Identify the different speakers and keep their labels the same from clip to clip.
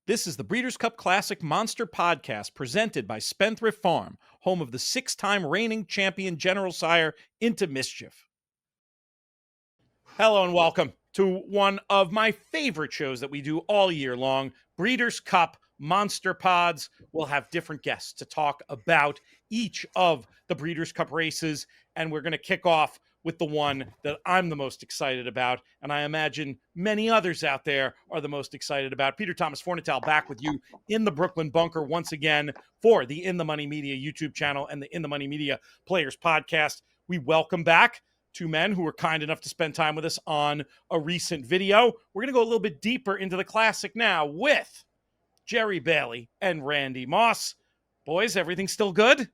Speaker 1: This is the Breeders' Cup Classic Monster Podcast presented by Spendthrift Farm, home of the 6-time reigning champion General Sire Into Mischief. Hello and welcome to one of my favorite shows that we do all year long, Breeders' Cup Monster Pods. We'll have different guests to talk about each of the Breeders' Cup races, and we're going to kick off with the one that I'm the most excited about, and I imagine many others out there are the most excited about. Peter Thomas Fornatal back with you in the Brooklyn Bunker once again for the In the Money Media YouTube channel and the In the Money Media Players Podcast. We welcome back two men who were kind enough to spend time with us on a recent video. We're going to go a little bit deeper into the classic now with Jerry Bailey and Randy Moss. Boys, everything still good?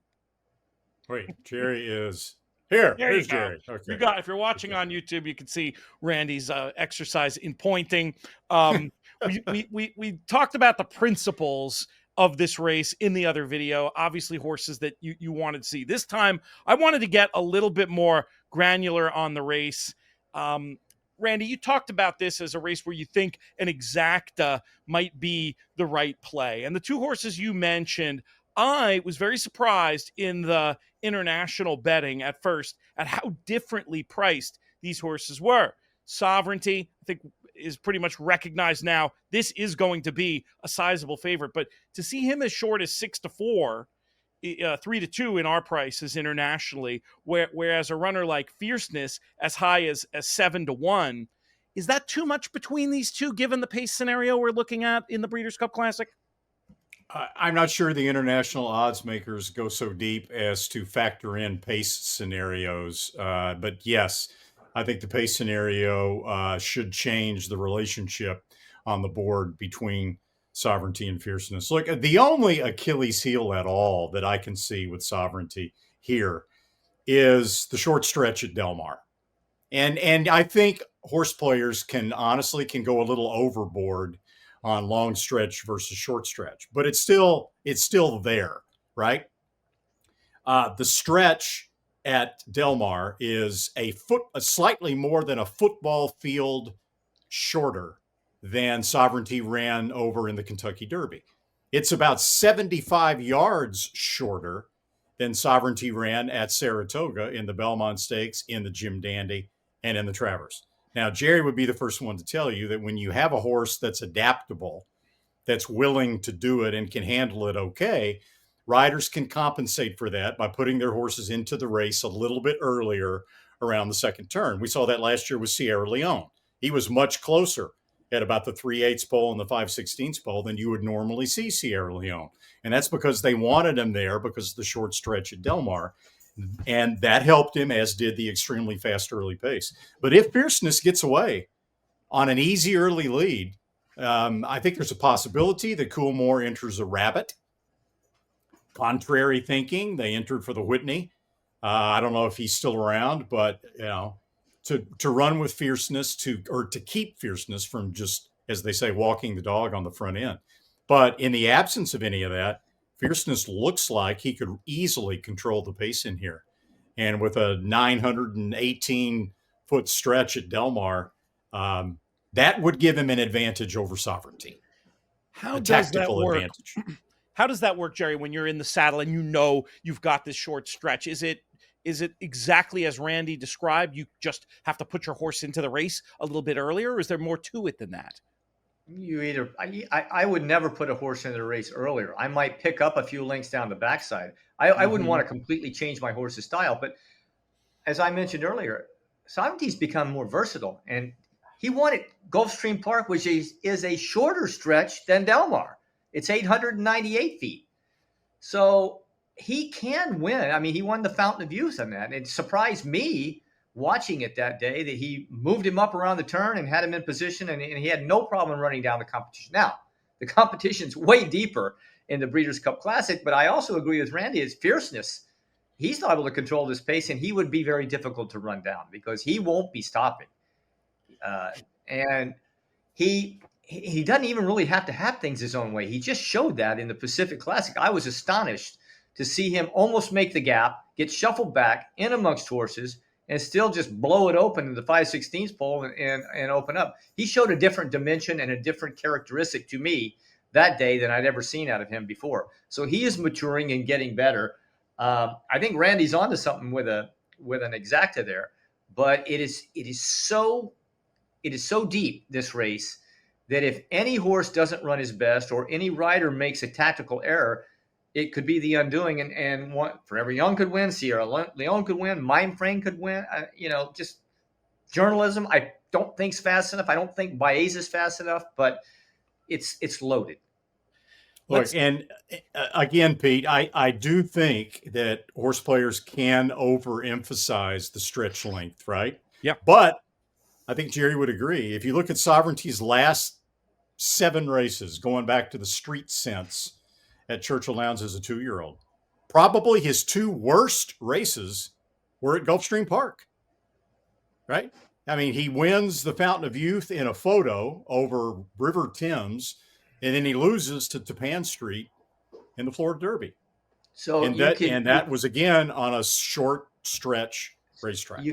Speaker 2: Wait, Jerry is here. Here's Jerry.
Speaker 1: Okay. If you're watching on YouTube, you can see Randy's exercise in pointing. We talked about the principles of this race in the other video, obviously horses that you wanted to see. This time, I wanted to get a little bit more granular on the race. Randy, you talked about this as a race where you think an exacta might be the right play. And the two horses you mentioned, I was very surprised in the international betting at first at how differently priced these horses were. Sovereignty, I think, is pretty much recognized now. This is going to be a sizable favorite, but to see him as short as 6-4, 3-2 in our prices internationally, whereas a runner like Fierceness as high as 7-1, is that too much between these two given the pace scenario we're looking at in the Breeders' Cup Classic?
Speaker 2: I'm not sure the international odds makers go so deep as to factor in pace scenarios. But yes, I think the pace scenario should change the relationship on the board between Sovereignty and Fierceness. Look, the only Achilles heel at all that I can see with Sovereignty here is the short stretch at Del Mar. And I think horse players can go a little overboard on long stretch versus short stretch, but it's still there, right? The stretch at Del Mar is a slightly more than a football field shorter than Sovereignty ran over in the Kentucky Derby. It's about 75 yards shorter than Sovereignty ran at Saratoga in the Belmont Stakes, in the Jim Dandy, and in the Travers. Now, Jerry would be the first one to tell you that when you have a horse that's adaptable, that's willing to do it and can handle it okay, riders can compensate for that by putting their horses into the race a little bit earlier around the second turn. We saw that last year with Sierra Leone. He was much closer at about the 3/8 pole and the 5/16 pole than you would normally see Sierra Leone. And that's because they wanted him there because of the short stretch at Del Mar. And that helped him, as did the extremely fast early pace. But if Fierceness gets away on an easy early lead, I think there's a possibility that Coolmore enters a rabbit. Contrary thinking, they entered for the Whitney. I don't know if he's still around, but to run with Fierceness, to keep Fierceness from just, as they say, walking the dog on the front end. But in the absence of any of that, Fierceness looks like he could easily control the pace in here. And with a 918-foot stretch at Del Mar, that would give him an advantage over Sovereignty.
Speaker 1: How does that work? Advantage. How does that work, Jerry, when you're in the saddle and you've got this short stretch? Is it exactly as Randy described? You just have to put your horse into the race a little bit earlier, or is there more to it than that?
Speaker 3: I would never put a horse into the race earlier. I might pick up a few lengths down the backside. I wouldn't want to completely change my horse's style, but as I mentioned earlier, Sovereignty's become more versatile, and he won at Gulfstream Park, which is a shorter stretch than Del Mar. It's 898 feet. So he can win. I mean, he won the Fountain of Youth on that. It surprised me watching it that day that he moved him up around the turn and had him in position, and he had no problem running down the competition. Now, the competition's way deeper in the Breeders' Cup Classic, but I also agree with Randy, his Fierceness. He's not able to control this pace, and he would be very difficult to run down because he won't be stopping. And he doesn't even really have to have things his own way. He just showed that in the Pacific Classic. I was astonished to see him almost make the gap, get shuffled back in amongst horses, and still just blow it open in the 5/16 pole and open up. He showed a different dimension and a different characteristic to me that day than I'd ever seen out of him before. So he is maturing and getting better. I think Randy's onto something with an exacta there, but it is so deep, this race, that if any horse doesn't run his best or any rider makes a tactical error, it could be the undoing. And Forever Young could win, Sierra Leone could win, Mindframe could win. Just journalism, I don't think's fast enough. I don't think Baeza is fast enough, but it's loaded.
Speaker 2: Look, and again, Pete, I do think that horse players can overemphasize the stretch length, right?
Speaker 1: Yeah.
Speaker 2: But I think Jerry would agree. If you look at Sovereignty's last 7 races, going back to the street sense at Churchill Downs as a 2-year-old, probably his 2 worst races were at Gulfstream Park, right? I mean, he wins the Fountain of Youth in a photo over River Thames, and then he loses to Tapan Street in the Florida Derby.
Speaker 3: So
Speaker 2: that was again on a short stretch racetrack.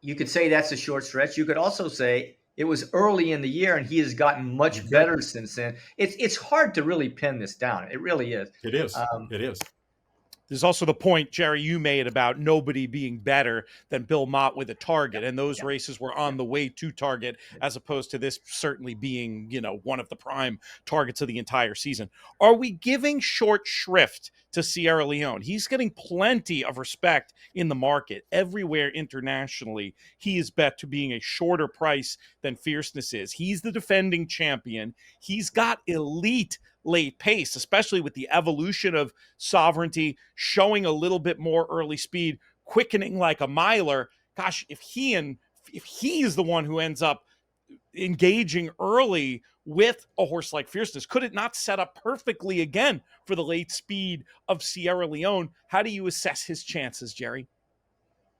Speaker 3: You could say that's a short stretch. You could also say it was early in the year and he has gotten much better since then. It's hard to really pin this down. It really is.
Speaker 2: It is. It is.
Speaker 1: There's also the point, Jerry, you made about nobody being better than Bill Mott with a target. And those races were on the way to target, as opposed to this certainly being, one of the prime targets of the entire season. Are we giving short shrift to Sierra Leone? He's getting plenty of respect in the market everywhere internationally. He is bet to being a shorter price than Fierceness is. He's the defending champion. He's got elite late pace, especially with the evolution of Sovereignty, showing a little bit more early speed, quickening like a miler. Gosh, if he is the one who ends up engaging early with a horse like Fierceness, could it not set up perfectly again for the late speed of Sierra Leone? How do you assess his chances, Jerry?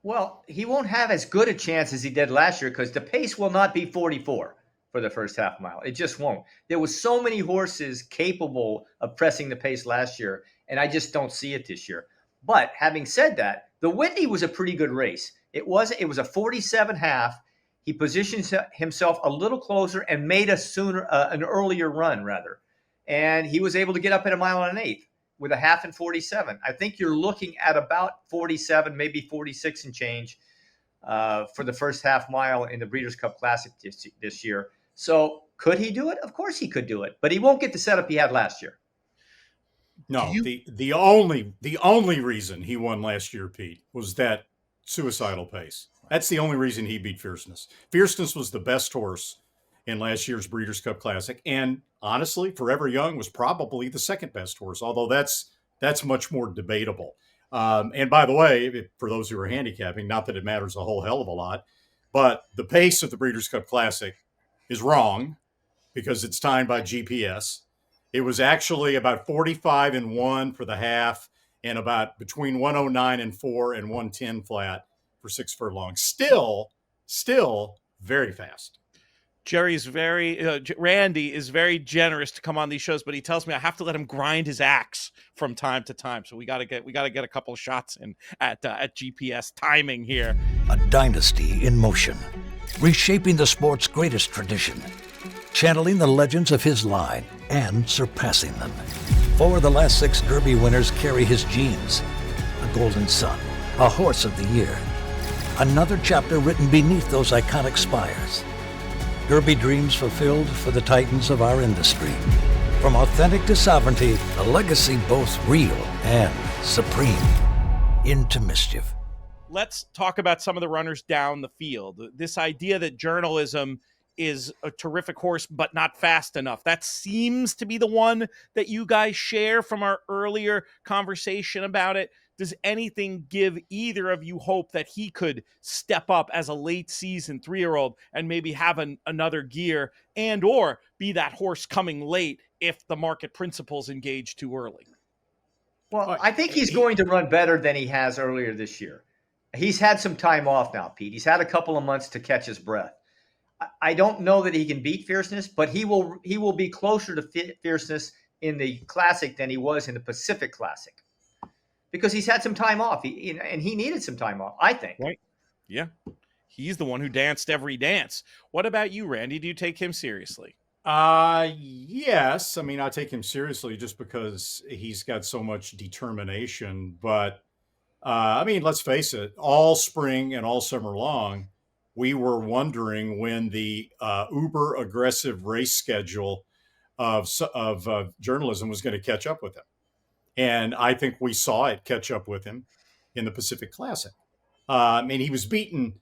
Speaker 3: Well, he won't have as good a chance as he did last year because the pace will not be 44 for the first half mile. It just won't. There was so many horses capable of pressing the pace last year, and I just don't see it this year. But having said that, the Whitney was a pretty good race. It was a 47 half. He positioned himself a little closer and made an earlier run rather. And he was able to get up at 1 1/8 with a half in 47. I think you're looking at about 47, maybe 46 and change for the first half mile in the Breeders' Cup Classic this year. So could he do it? Of course he could do it, but he won't get the setup he had last year.
Speaker 2: No, the only reason he won last year, Pete, was that suicidal pace. That's the only reason he beat Fierceness. Fierceness was the best horse in last year's Breeders' Cup Classic, and honestly, Forever Young was probably the second best horse, although that's much more debatable. And by the way, for those who are handicapping, not that it matters a whole hell of a lot, but the pace of the Breeders' Cup Classic is wrong because it's timed by GPS. It was actually about 45 and 1 for the half and about between 109 and 4 and 110 flat for 6 furlongs. Still very fast.
Speaker 1: Randy is very generous to come on these shows, but he tells me I have to let him grind his axe from time to time. So we got to get a couple of shots in at GPS timing here.
Speaker 4: A dynasty in motion, reshaping the sport's greatest tradition, channeling the legends of his line and surpassing them. 4 of the last 6 Derby winners carry his genes. A Golden Son, a Horse of the Year. Another chapter written beneath those iconic spires. Derby dreams fulfilled for the titans of our industry. From authentic to sovereignty, a legacy both real and supreme. Into mischief.
Speaker 1: Let's talk about some of the runners down the field. This idea that journalism is a terrific horse, but not fast enough. That seems to be the one that you guys share from our earlier conversation about it. Does anything give either of you hope that he could step up as a late season 3-year-old and maybe have another gear and or be that horse coming late if the market principles engage too early?
Speaker 3: Well, I think he's going to run better than he has earlier this year. He's had some time off now, Pete. He's had a couple of months to catch his breath. I don't know that he can beat Fierceness, but he will be closer to Fierceness in the Classic than he was in the Pacific Classic because he's had some time off, and he needed some time off, I think.
Speaker 1: Right? Yeah. He's the one who danced every dance. What about you, Randy? Do you take him seriously?
Speaker 2: Yes. I mean, I take him seriously just because he's got so much determination. But I mean, let's face it, all spring and all summer long, we were wondering when the uber aggressive race schedule of journalism was going to catch up with him. And I think we saw it catch up with him in the Pacific Classic. I mean, he was beaten,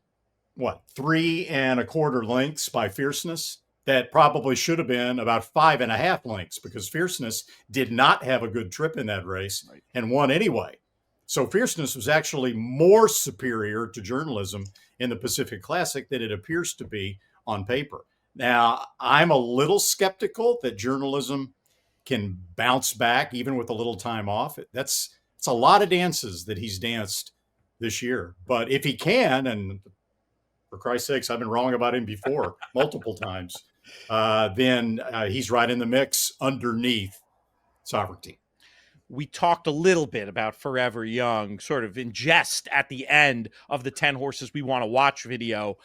Speaker 2: what, 3.25 lengths by Fierceness. That probably should have been about 5.5 lengths because Fierceness did not have a good trip in that race and won anyway. So Fierceness was actually more superior to journalism in the Pacific Classic than it appears to be on paper. Now, I'm a little skeptical that journalism can bounce back even with a little time off. It's a lot of dances that he's danced this year. But if he can, and for Christ's sakes, I've been wrong about him before multiple times, then he's right in the mix underneath Sovereignty.
Speaker 1: We talked a little bit about Forever Young, sort of in jest at the end of the 10 horses we want to watch video.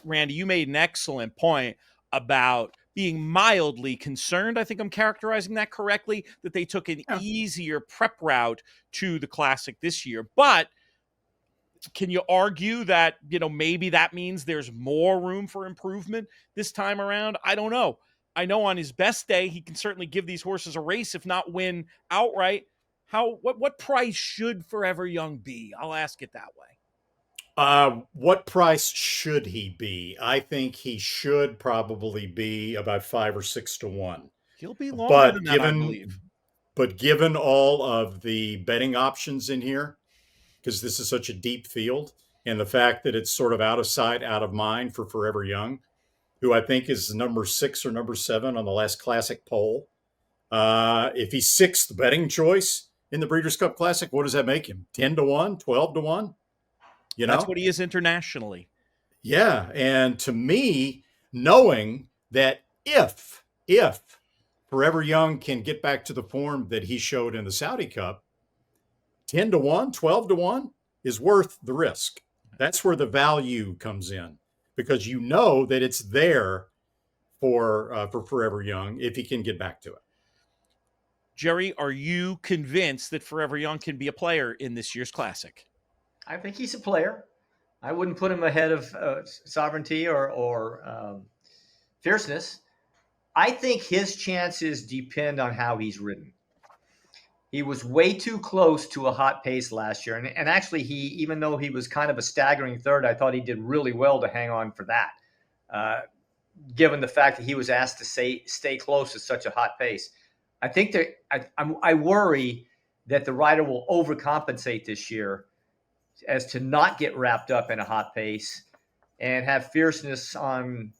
Speaker 1: Randy, you made an excellent point about being mildly concerned. I think I'm characterizing that correctly, that they took an easier prep route to the Classic this year. But can you argue that, maybe that means there's more room for improvement this time around? I don't know. I know on his best day, he can certainly give these horses a race, if not win outright. What price should Forever Young be? I'll ask it that way.
Speaker 2: What price should he be? I think he should probably be about 5 or 6 to 1.
Speaker 1: He'll be longer than that, I believe.
Speaker 2: But given all of the betting options in here, because this is such a deep field, and the fact that it's sort of out of sight, out of mind for Forever Young, who I think is number 6 or number 7 on the last Classic poll. If he's 6th betting choice in the Breeders' Cup Classic, what does that make him? 10 to 1, 12 to 1?
Speaker 1: That's what he is internationally.
Speaker 2: Yeah. And to me, knowing that if Forever Young can get back to the form that he showed in the Saudi Cup, 10 to 1, 12 to 1 is worth the risk. That's where the value comes in, because you know that it's there for Forever Young if he can get back to it.
Speaker 1: Jerry, are you convinced that Forever Young can be a player in this year's Classic?
Speaker 3: I think he's a player. I wouldn't put him ahead of Sovereignty or Fierceness. I think his chances depend on how he's ridden. He was way too close to a hot pace last year. And actually, even though he was kind of a staggering third, I thought he did really well to hang on for that, given the fact that he was asked to stay close to such a hot pace. I think that I worry that the rider will overcompensate this year as to not get wrapped up in a hot pace and have Fierceness on,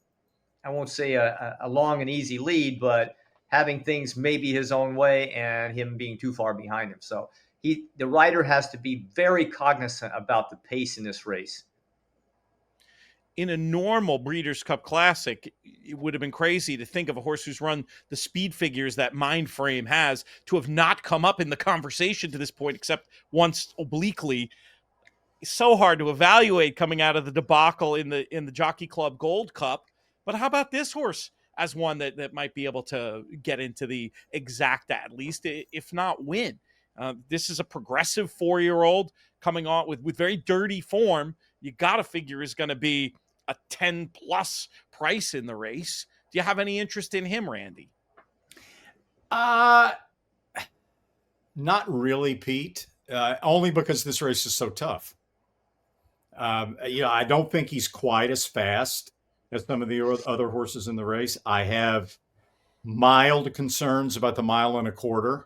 Speaker 3: I won't say a long and easy lead, but having things maybe his own way and him being too far behind him. So the rider has to be very cognizant about the pace in this race.
Speaker 1: In a normal Breeders' Cup Classic, it would have been crazy to think of a horse who's run the speed figures that Mindframe has to have not come up in the conversation to this point, except once obliquely. It's so hard to evaluate coming out of the debacle in the Jockey Club Gold Cup. But how about this horse as one that might be able to get into the exacta, at least, if not win? This is a progressive 4-year-old coming on with very dirty form. You got to figure is going to be a 10-plus price in the race. Do you have any interest in him, Randy?
Speaker 2: Not really, Pete. Only because this race is so tough. I don't think he's quite as fast as some of the other horses in the race. I have mild concerns about the 1.25 miles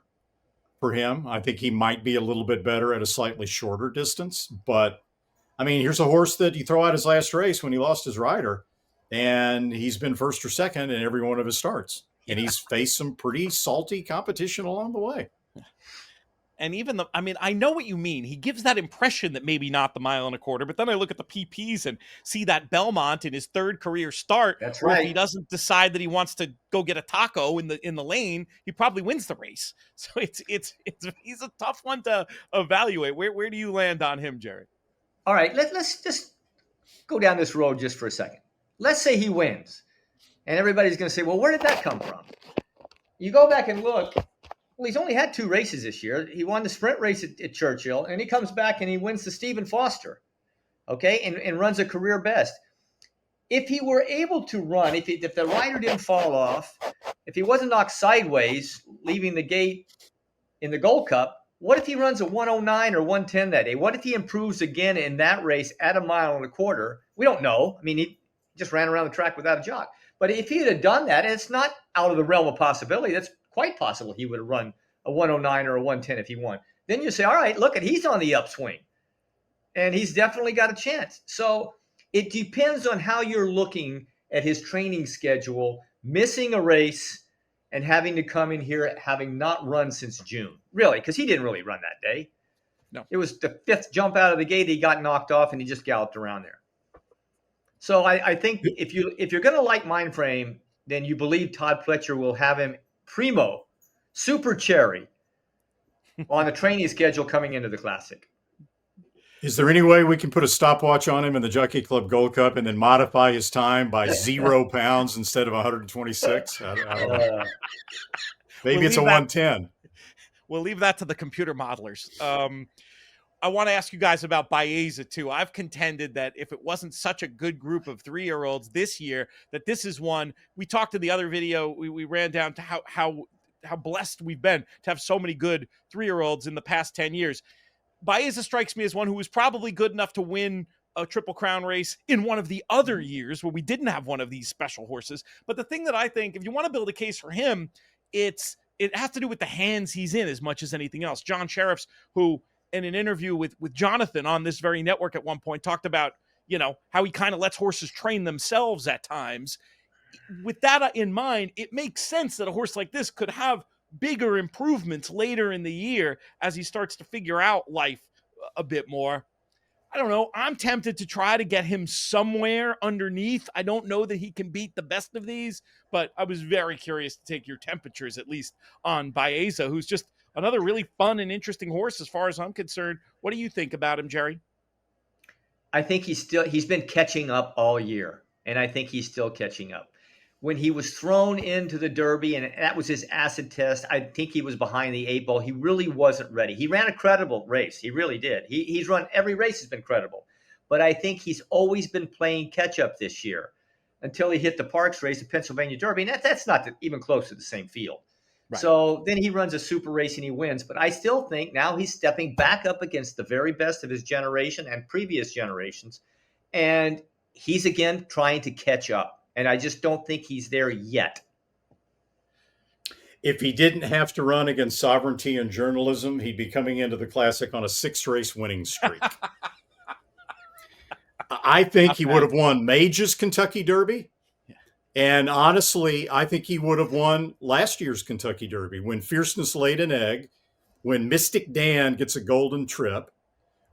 Speaker 2: for him. I think he might be a little bit better at a slightly shorter distance. But, I mean, here's a horse that you throw out his last race when he lost his rider, and he's been first or second in every one of his starts. And he's faced some pretty salty competition along the way.
Speaker 1: And even I know what you mean. He gives that impression that maybe not the 1.25 miles, but then I look at the PPs and see that Belmont in his 3rd career start.
Speaker 3: That's right.
Speaker 1: If he doesn't decide that he wants to go get a taco in the lane, he probably wins the race. So he's a tough one to evaluate. Where do you land on him, Jerry?
Speaker 3: All right, let's just go down this road just for a second. Let's say he wins. And everybody's going to say, well, where did that come from? You go back and look. Well, he's only had 2 races this year. He won the sprint race at Churchill, and he comes back and he wins the Stephen Foster, okay, and runs a career best. If he were able to run, if the rider didn't fall off, if he wasn't knocked sideways leaving the gate in the Gold Cup, what if he runs a 109 or 110 that day? What if he improves again in that race at 1.25 miles? We don't know. I mean, he just ran around the track without a jock. But if he had done that, and it's not out of the realm of possibility, that's quite possible he would have run a 109 or a 110 if he won. Then you say, all right, look, he's on the upswing. And he's definitely got a chance. So it depends on how you're looking at his training schedule, missing a race and having to come in here having not run since June. Really, because he didn't really run that day.
Speaker 1: No.
Speaker 3: It was the 5th jump out of the gate. He got knocked off and he just galloped around there. So I think if you're going to like Mindframe, then you believe Todd Pletcher will have him primo, super cherry on the training schedule coming into the Classic.
Speaker 2: Is there any way we can put a stopwatch on him in the Jockey Club Gold Cup and then modify his time by 0 pounds instead of 126? I don't know. Maybe it's a 110.
Speaker 1: We'll leave that to the computer modelers. I want to ask you guys about Baeza too. I've contended that if it wasn't such a good group of 3-year-olds this year, that this is one. We talked in the other video. We ran down to how blessed we've been to have so many good 3-year-olds in the past 10 years. Baeza strikes me as one who was probably good enough to win a Triple Crown race in one of the other years where we didn't have one of these special horses. But the thing that I think, if you want to build a case for him, it has to do with the hands he's in as much as anything else. John Sheriffs, who in an interview with Jonathan on this very network at one point, talked about, how he kind of lets horses train themselves at times. With that in mind, it makes sense that a horse like this could have bigger improvements later in the year as he starts to figure out life a bit more. I don't know. I'm tempted to try to get him somewhere underneath. I don't know that he can beat the best of these, but I was very curious to take your temperatures, at least on Baeza, who's just another really fun and interesting horse as far as I'm concerned. What do you think about him, Jerry?
Speaker 3: I think he's been catching up all year, and I think he's still catching up. When he was thrown into the Derby, and that was his acid test, I think he was behind the 8 ball. He really wasn't ready. He ran a credible race. He really did. He's run every race has been credible. But I think he's always been playing catch-up this year until he hit the Parks race, the Pennsylvania Derby, and that's not even close to the same field. Right. So then he runs a super race and he wins. But I still think now he's stepping back up against the very best of his generation and previous generations. And he's again trying to catch up. And I just don't think he's there yet.
Speaker 2: If he didn't have to run against sovereignty and journalism, he'd be coming into the Classic on a 6-race winning streak. I think he would have won Mage's Kentucky Derby. And honestly, I think he would have won last year's Kentucky Derby when Fierceness laid an egg, when Mystic Dan gets a golden trip,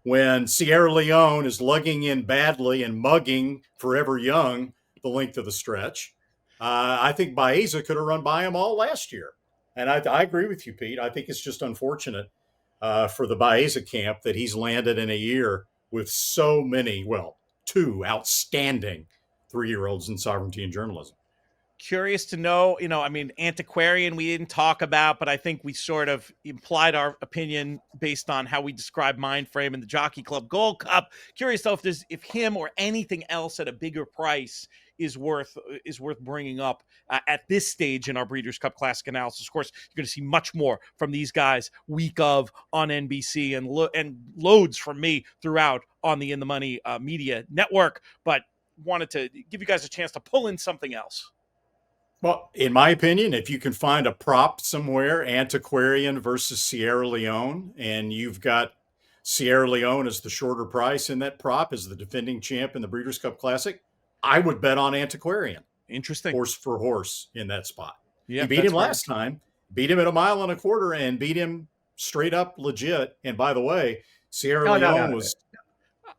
Speaker 2: when Sierra Leone is lugging in badly and mugging Forever Young the length of the stretch. I think Baeza could have run by him all last year. And I agree with you, Pete. I think it's just unfortunate for the Baeza camp that he's landed in a year with so many, 2 outstanding 3-year-olds in sovereignty and journalism.
Speaker 1: Curious to know, Antiquarian we didn't talk about, but I think we sort of implied our opinion based on how we describe Mindframe and the Jockey Club Gold Cup. Curious though if him or anything else at a bigger price is worth bringing up at this stage in our Breeders' Cup Classic analysis. Of course, you're going to see much more from these guys week of on NBC and loads from me throughout on the In the Money media network. But wanted to give you guys a chance to pull in something else.
Speaker 2: Well, in my opinion, if you can find a prop somewhere, Antiquarian versus Sierra Leone, and you've got Sierra Leone as the shorter price in that prop as the defending champ in the Breeders' Cup Classic, I would bet on Antiquarian.
Speaker 1: Interesting.
Speaker 2: Horse for horse in that spot.
Speaker 1: Yeah,
Speaker 2: he beat him last time, beat him at 1.25 miles, and beat him straight up legit. And by the way, Sierra Leone was...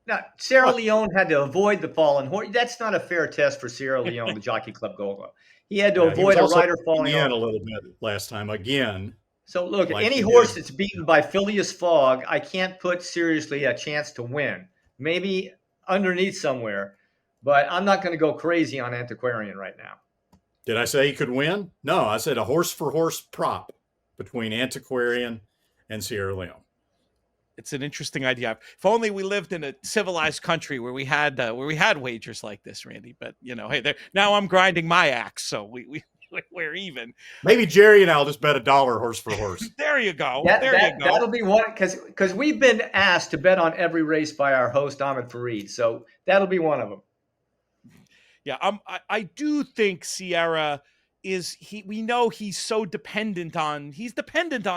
Speaker 3: No, Sierra Leone had to avoid the fallen horse. That's not a fair test for Sierra Leone, the Jockey Club Gold Cup. He had to avoid a rider falling
Speaker 2: in a little bit last time again.
Speaker 3: So look, any horse that's beaten by Phileas Fogg, I can't put seriously a chance to win. Maybe underneath somewhere, but I'm not going to go crazy on Antiquarian right now.
Speaker 2: Did I say he could win? No, I said a horse for horse prop between Antiquarian and Sierra Leone.
Speaker 1: It's an interesting idea. If only we lived in a civilized country where we had wagers like this, Randy. But hey, now I'm grinding my axe, so we're even.
Speaker 2: Maybe Jerry and I'll just bet $1 horse for horse.
Speaker 1: There you go.
Speaker 3: You go. That'll be one, because we've been asked to bet on every race by our host Ahmed Fareed, so that'll be one of them.
Speaker 1: Yeah, I do think Sierra we know he's dependent on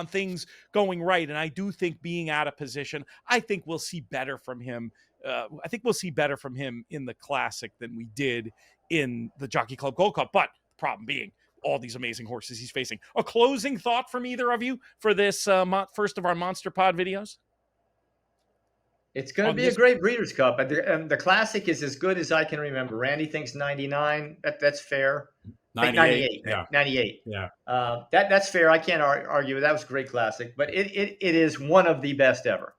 Speaker 1: things going right. And I do think being out of position, I think we'll see better from him. I think we'll see better from him in the Classic than we did in the Jockey Club Gold Cup. But the problem being all these amazing horses he's facing. A closing thought from either of you for this first of our Monster Pod videos?
Speaker 3: It's going to be a great Breeders' Cup. The Classic is as good as I can remember. Randy thinks 99. That's fair. 98.
Speaker 2: Yeah.
Speaker 3: 98.
Speaker 2: Yeah.
Speaker 3: That's fair. I can't argue. That was a great Classic, but it is one of the best ever.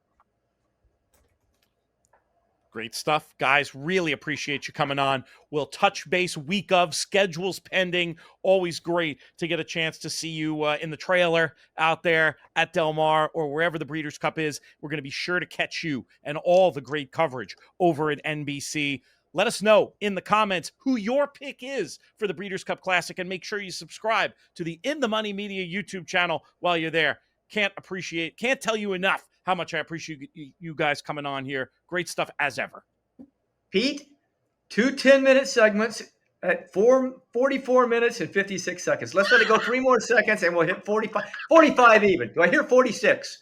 Speaker 1: Great stuff, guys. Really appreciate you coming on. We'll touch base week of, schedules pending. Always great to get a chance to see you in the trailer out there at Del Mar or wherever the Breeders' Cup is. We're going to be sure to catch you and all the great coverage over at NBC. Let us know in the comments who your pick is for the Breeders' Cup Classic, and make sure you subscribe to the In the Money Media YouTube channel while you're there. Can't tell you enough how much I appreciate you guys coming on here. Great stuff as ever.
Speaker 3: Pete, 2 10-minute segments at 44 minutes and 56 seconds. Let's let it go 3 more seconds and we'll hit 45 even. Do I hear 46?